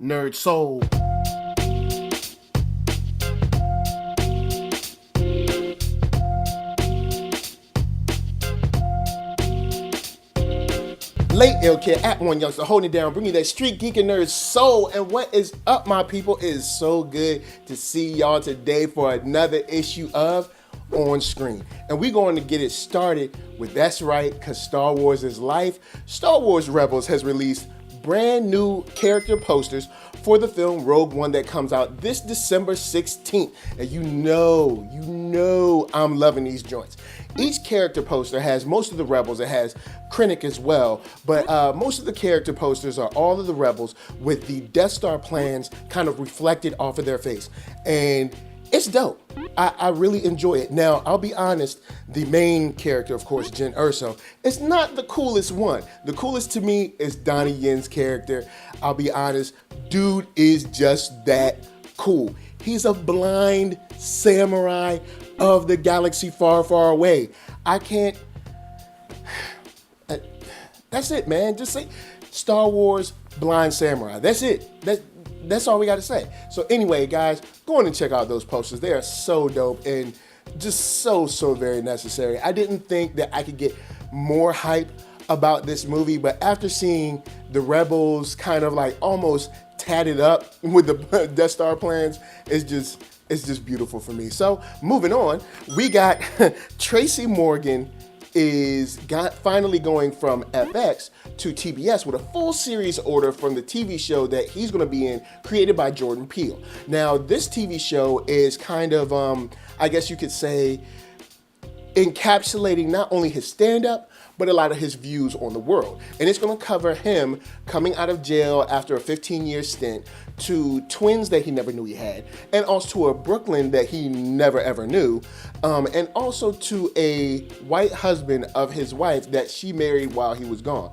NERDSoul. Late ill kid at OneYoungsta holding it down, bringing that street geek and nerd soul. And what is up, my people? It is so good to see y'all today for another issue of On Screen. And we're going to get it started with that's right, because Star Wars is life. Star Wars Rebels has released brand new character posters for the film Rogue One that comes out this December 16th. And you know I'm loving these joints. Each character poster has most of the Rebels. It has Krennic as well, but most of the character posters are all of the Rebels with the Death Star plans kind of reflected off of their face. And it's dope. I really enjoy it. Now, I'll be honest, the main character, of course, Jyn Erso, is not the coolest one. The coolest to me is Donnie Yen's character. I'll be honest, dude is just that cool. He's a blind samurai of the galaxy far, far away. I can't... That's it, man. Just say Star Wars Blind Samurai. That's it. That's all we got to say. So anyway, guys, go on and check out those posters. They are so dope and just so very necessary. I didn't think that I could get more hype about this movie, but after seeing the Rebels kind of like almost tatted up with the Death Star plans, it's just beautiful for me. So moving on, we got Tracy Morgan finally going from FX to TBS with a full series order from the TV show that he's going to be in, created by Jordan Peele. Now, this TV show is kind of, I guess you could say, encapsulating not only his stand-up, but a lot of his views on the world. And it's going to cover him coming out of jail after a 15-year stint, to twins that he never knew he had, and also to a Brooklyn that he never ever knew, and also to a white husband of his wife that she married while he was gone.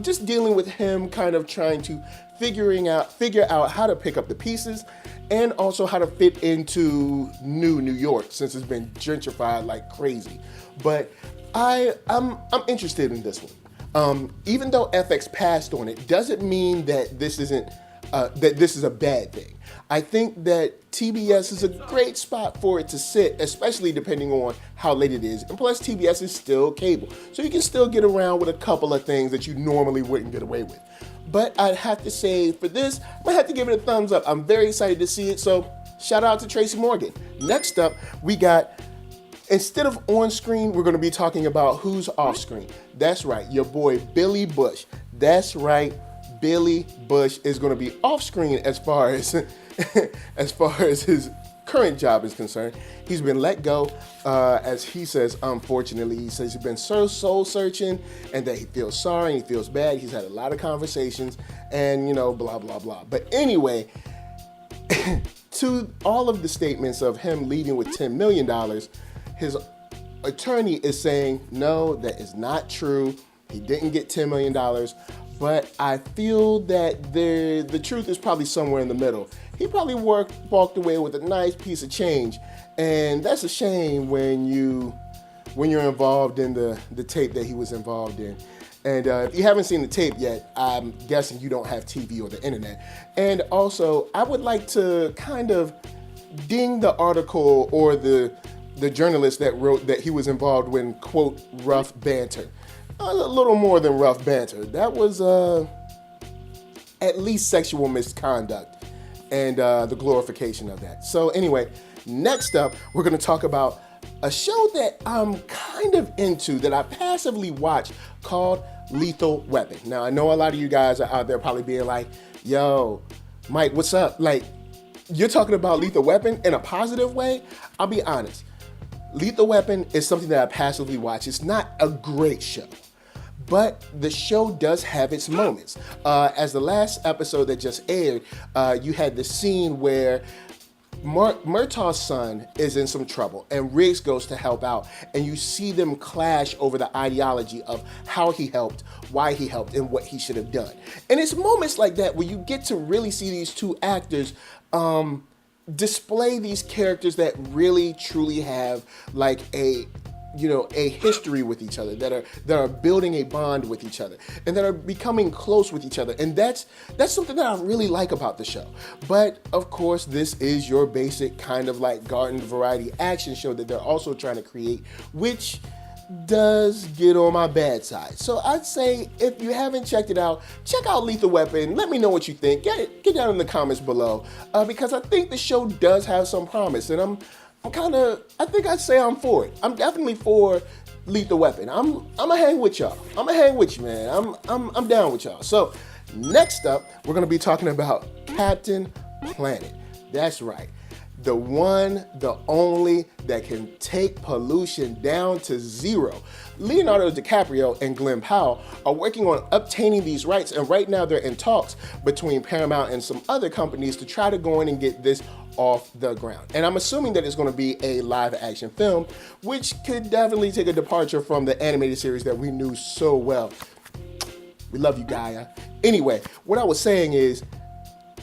Just dealing with him kind of trying to figure out how to pick up the pieces and also how to fit into New York, since it's been gentrified like crazy. But I'm interested in this one. Even though FX passed on it, doesn't mean that this isn't that this is a bad thing. I think that TBS is a great spot for it to sit, especially depending on how late it is. And plus, TBS is still cable, so you can still get around with a couple of things that you normally wouldn't get away with. But I'd have to say for this, I might have to give it a thumbs up. I'm very excited to see it, so shout out to Tracy Morgan. Next up, we got, instead of on screen, we're going to be talking about who's off screen. That's right, your boy Billy Bush. That's right, Billy Bush is going to be off screen as far as his current job is concerned. He's been let go, as he says, unfortunately. He says he's been soul searching and that he feels sorry and he feels bad. He's had a lot of conversations and, blah, blah, blah. But anyway, to all of the statements of him leaving with $10 million, his attorney is saying, no, that is not true. He didn't get $10 million. But I feel that the truth is probably somewhere in the middle. He probably walked away with a nice piece of change, and that's a shame when you're involved in the tape that he was involved in. And if you haven't seen the tape yet, I'm guessing you don't have TV or the internet. And also, I would like to kind of ding the article or the journalist that wrote that he was involved with, quote, rough banter. A little more than rough banter. That was at least sexual misconduct and the glorification of that. So anyway, next up, we're going to talk about a show that I'm kind of into, that I passively watch, called Lethal Weapon. Now, I know a lot of you guys are out there probably being like, yo, Mike, what's up? Like, you're talking about Lethal Weapon in a positive way? I'll be honest. Lethal Weapon is something that I passively watch. It's not a great show, but the show does have its moments. As the last episode that just aired, you had the scene where Murtaugh's son is in some trouble and Riggs goes to help out, and you see them clash over the ideology of how he helped, why he helped, and what he should have done. And it's moments like that where you get to really see these two actors display these characters that really truly have like a a history with each other, that are building a bond with each other, and that are becoming close with each other. And that's something that I really like about the show. But of course, this is your basic kind of like garden variety action show that they're also trying to create, which does get on my bad side. So I'd say if you haven't checked it out, check out Lethal Weapon. Let me know what you think. Get down in the comments below, because I think the show does have some promise, and I think I'd say I'm for it. I'm definitely for Lethal Weapon. I'm gonna hang with y'all. I'm gonna hang with you, man. I'm down with y'all. So next up, we're gonna be talking about Captain Planet. That's right. The one, the only that can take pollution down to zero. Leonardo DiCaprio and Glen Powell are working on obtaining these rights, and right now they're in talks between Paramount and some other companies to try to go in and get this off the ground. And I'm assuming that it's going to be a live action film, which could definitely take a departure from the animated series that we knew so well. We love you, Gaia. Anyway, what I was saying is,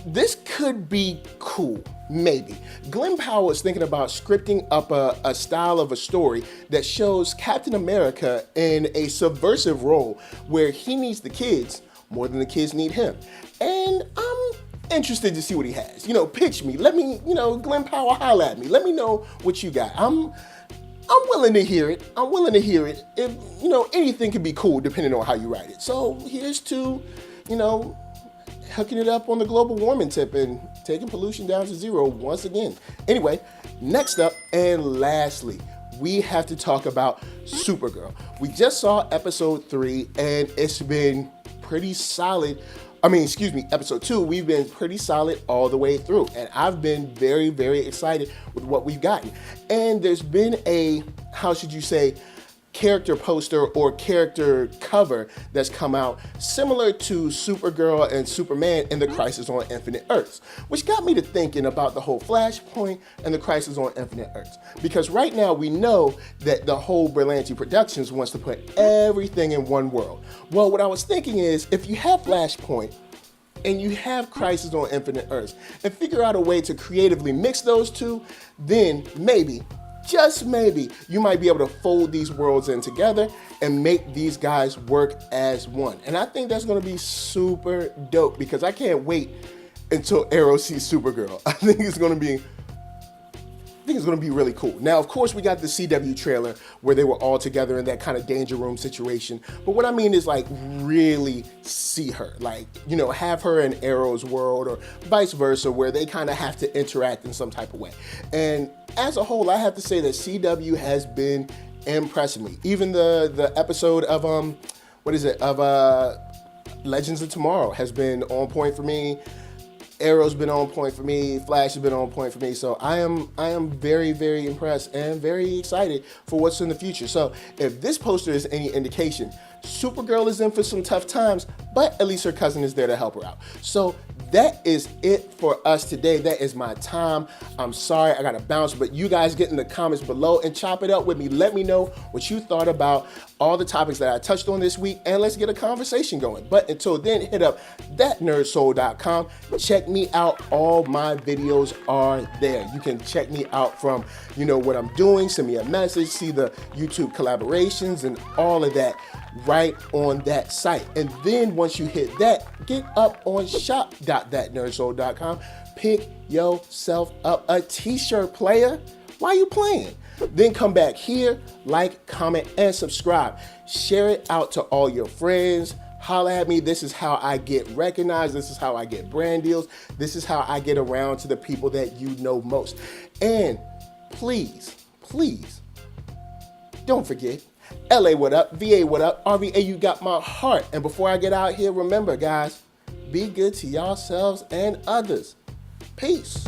this could be cool, maybe. Glen Powell is thinking about scripting up a style of a story that shows Captain America in a subversive role where he needs the kids more than the kids need him. And I'm interested to see what he has. Pitch me. Let me, Glen Powell, holla at me. Let me know what you got. I'm willing to hear it. I'm willing to hear it. If, anything can be cool depending on how you write it. So here's to, hooking it up on the global warming tip and taking pollution down to zero once again. Anyway, next up and lastly, we have to talk about Supergirl. We just saw episode 3 and it's been pretty solid. Episode 2, we've been pretty solid all the way through. And I've been very, very excited with what we've gotten. And there's been a, character poster or character cover that's come out similar to Supergirl and Superman in the Crisis on Infinite Earths, which got me to thinking about the whole Flashpoint and the Crisis on Infinite Earths. Because right now we know that the whole Berlanti Productions wants to put everything in one world. Well, what I was thinking is, if you have Flashpoint and you have Crisis on Infinite Earths and figure out a way to creatively mix those two, then maybe, just maybe, you might be able to fold these worlds in together and make these guys work as one. And I think that's going to be super dope, because I can't wait until Arrow sees Supergirl. I think it's going to be really cool. Now, of course, we got the CW trailer where they were all together in that kind of danger room situation. But what I mean is, like, really see her. Like, have her in Arrow's world or vice versa, where they kind of have to interact in some type of way. And as a whole, I have to say that CW has been impressing me. Even the episode of, Legends of Tomorrow has been on point for me. Arrow's been on point for me. Flash has been on point for me. So I am very, very impressed and very excited for what's in the future. So if this poster is any indication, Supergirl is in for some tough times, but at least her cousin is there to help her out. So that is it for us today. That is my time. I'm sorry, I gotta bounce, but you guys get in the comments below and chop it up with me. Let me know what you thought about all the topics that I touched on this week, and let's get a conversation going. But until then, hit up ThatNERDSoul.com. Check me out. All my videos are there. You can check me out from, what I'm doing, send me a message, see the YouTube collaborations and all of that right on that site. And then once you hit that, get up on shop.thatnerdsoul.com. Pick yourself up a t-shirt, player. Why you playing? Then come back here, like, comment, and subscribe. Share it out to all your friends. Holla at me. This is how I get recognized. This is how I get brand deals. This is how I get around to the people that you know most. And please, don't forget, LA, what up? VA, what up? RVA, you got my heart. And before I get out here, remember, guys, be good to yourselves and others. Peace.